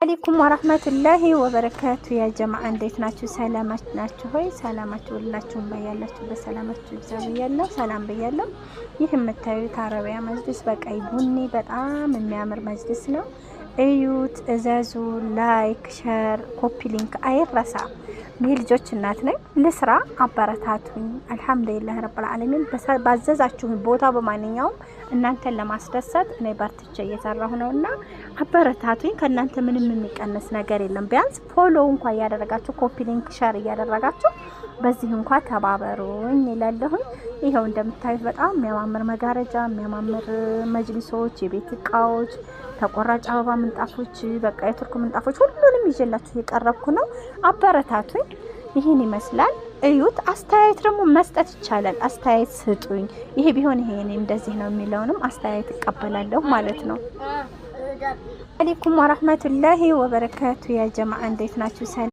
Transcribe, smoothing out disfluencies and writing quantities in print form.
አለይኩም ወራህመቱላሂ ወበረካቱ ያ ጀማዓ እንዴት ናችሁ? ሰላማት ናችሁ ሆይ? ሰላማችሁ ሁላችሁም በያላችሁ በሰላማችሁ ይብዛ ብያለሁ። ሰላም ብያለሁ። ይህ የምታዩት አረቢያ መጅሊስ በቀይ ቡኒ በጣም የሚያምር መጅሊስ ነው። እዩት፣ እዘዙ፣ ላይክ፣ ሸር፣ ኮፒ ሊንክ አይረሳ። የልጆች እናት ነኝ። ልስራ፣ አበረታቱኝ። አልሐምዱሊላህ ረብል ዓለሚን። ባዘዛችሁ ቦታ በማንኛውም እናንተን ለማስደሰት እኔ በርትቼ እየሰራሁ ነውና አበረታቱኝ። ከእናንተ ምንም የሚቀነስ ነገር የለም። ቢያንስ ፎሎ እንኳን እያደረጋችሁ ኮፒ ሊንክ ሸር እያደረጋችሁ በዚህ እንኳን ተባበሩኝ ይላለሁኝ። ይሄው እንደምታዩት በጣም የሚያማምር መጋረጃ፣ የሚያማምር መጅሊሶች፣ የቤት እቃዎች፣ ተቆራጭ አበባ ምንጣፎች፣ በቃ የቱርክ ምንጣፎች ሁሉንም ይዤላችሁ የቀረብኩ ነው። አበረታቱኝ። ይሄን ይመስላል። እዩት። አስተያየት ደግሞ መስጠት ይቻላል። አስተያየት ስጡኝ። ይሄ ቢሆን ይሄ እንደዚህ ነው የሚለውንም አስተያየት እቀበላለሁ ማለት ነው። አለይኩም ወራህመቱላሂ ወበረካቱ ያ ጀማዓ እንዴት ናችሁ?